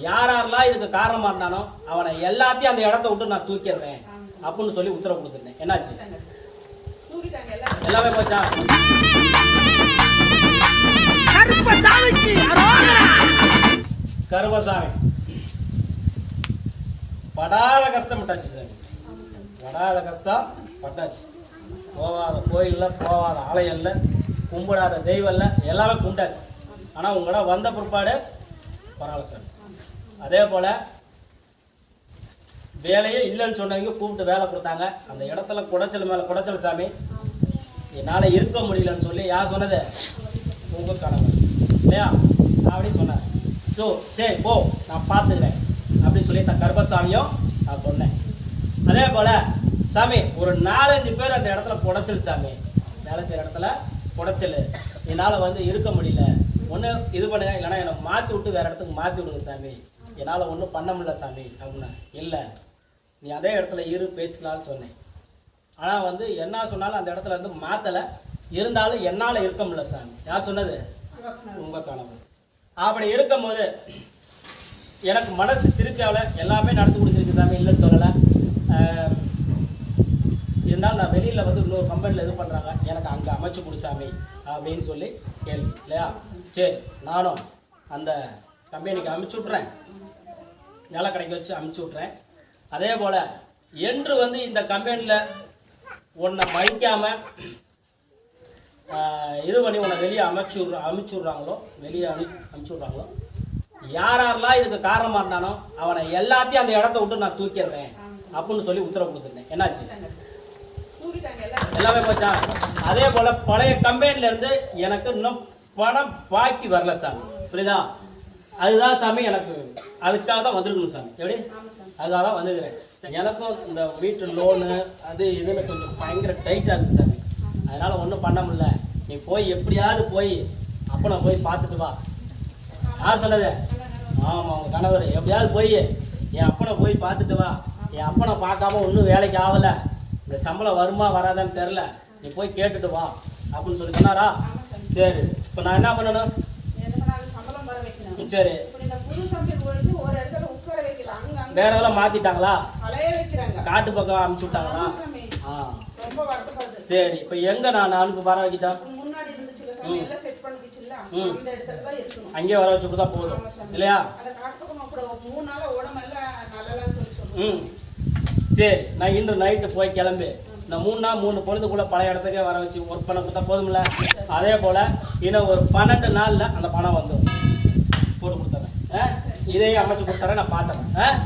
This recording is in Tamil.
யாரெல்லாம் இதுக்கு காரணமா இருந்தானோ அவனை எல்லாத்தையும் அந்த இடத்த விட்டு நான் தூக்கிடுறேன் அப்படின்னு சொல்லி உத்தரவு கொடுத்துருந்தேன். என்னாச்சு? எல்லாமே போச்சா? கருப்பசாமி படாத கஷ்டம் பட்டாச்சு சாமி, படாத கஷ்டம் பட்டாச்சு. போகாத கோயில்ல, போகாத ஆலயம்ல, கும்பிடாத தெய்வம் இல்லை, எல்லாமே கும்பிட்டாச்சு. ஆனால் உங்களோட வந்த பிற்பாடு பரவாயில்ல சார். அதே போல் வேலையே இல்லைன்னு சொன்னவங்க கூப்பிட்டு வேலை கொடுத்தாங்க. அந்த இடத்துல குடைச்சல் மேலே குடைச்சல் சாமி, என்னால் இருக்க முடியலன்னு சொல்லி யார் சொன்னது? உங்கள் கணவர் இல்லையா? அப்படி சொன்னார். ஸோ சரி போ, நான் பார்த்துக்கிறேன் அப்படின்னு சொல்லி தான் கருப்பசாமியும் நான் சொன்னேன். அதே போல் சாமி ஒரு 4-5 பேர் அந்த இடத்துல குடைச்சல் சாமி, வேலை செய்கிற இடத்துல குடைச்சல், என்னால் வந்து இருக்க முடியல, ஒன்று இது பண்ணுங்க, இல்லைனா என்னை மாற்றி விட்டு வேறு இடத்துக்கு மாற்றி விடுங்க சாமி, என்னால் ஒன்றும் பண்ண முடியல சாமி அப்படின்னா. இல்லை நீ அதே இடத்துல இரு, பேசிக்கலான்னு சொன்னேன். ஆனால் வந்து என்ன சொன்னாலும் அந்த இடத்துல இருந்து மாற்றலை, இருந்தாலும் என்னால் இருக்க முடியல சாமி. யார் சொன்னது? உங்கள் கணவர். அப்படி இருக்கும்போது எனக்கு மனசு திருச்சியாவில் எல்லாமே நடந்து கொடுத்துருக்கு சாமி, இல்லைன்னு சொல்லலை. இருந்தாலும் நான் வெளியில் வந்து இன்னொரு கம்பெனியில் இது பண்ணுறாங்க, எனக்கு அங்கே அமைச்சு கொடு சாமி அப்படின்னு சொல்லி கேள்வி இல்லையா? சரி நானும் அந்த கம்பெனிக்கு அமுச்சு விட்றேன், நில கடைக்கு வச்சு அமுச்சு விட்றேன். அதே போல் என்று வந்து இந்த கம்பெனியில் உன்னை மதிக்காமல் இது பண்ணி உன்னை வெளியே அமுச்சு விட்றாங்களோ, வெளியே அமுச்சு விட்றாங்களோ, யாரெல்லாம் இதுக்கு காரணமாக இருந்தானோ அவனை எல்லாத்தையும் அந்த இடத்த விட்டு நான் தூக்கிடுறேன் அப்படின்னு சொல்லி உத்தரவு கொடுத்துருந்தேன். என்னாச்சு? எல்லாமே போச்சா? அதே போல் பழைய கம்பெனிலேருந்து எனக்கு இன்னும் பணம் பாக்கி வரல சாமி, புரியுதா? அதுதான் சாமி எனக்கு, அதுக்காக தான் வந்துருக்கணும் சாமி. எப்படி? அதுக்காக தான் வந்துருக்கிறேன். எனக்கும் இந்த வீட்டு லோனு அது இதுன்னு கொஞ்சம் பயங்கர டைட்டாக இருக்குது சாமி, அதனால் ஒன்றும் பண்ண முடியல. நீ போய் எப்படியாவது போய் அப்பனை போய் பார்த்துட்டு வா. யார் சொன்னது? ஆமாம் உங்கள் கணவர். எப்படியாவது போய் என் அப்பனை போய் பார்த்துட்டு வா. என் அப்பனை பார்க்காம ஒன்றும் வேலைக்கு ஆகலை, இந்த சம்பளம் வருமா வராதான்னு தெரில, நீ போய் கேட்டுட்டு வா அப்படின்னு சொல்லி சொன்னாரா? சரி இப்போ நான் என்ன பண்ணணும்? சரி வேற எதெல்லாம் மாத்திட்டாங்களா? காட்டு பக்கம் அனுப்பிச்சு விட்டாங்களா? சரி இப்போ எங்க நான் அனுப்பி வர வைக்கிட்டேன்? அங்கேயே வர வச்சு கொடுத்தா போதும் இல்லையா? சரி நான் இன்று நைட்டு போய் கிளம்பி இந்த 3 பொழுதுக்குள்ள பழைய இடத்துக்கே வர வச்சு ஒர்க் பண்ண கொடுத்தா போதும்ல? அதே போல இன்னும் ஒரு 12 நாள்ல அந்த பணம் வந்துடும், போட்டு கொடுத்துறேன். இதையும் அமைச்சு கொடுத்துறேன், நான் பார்த்துறேன்.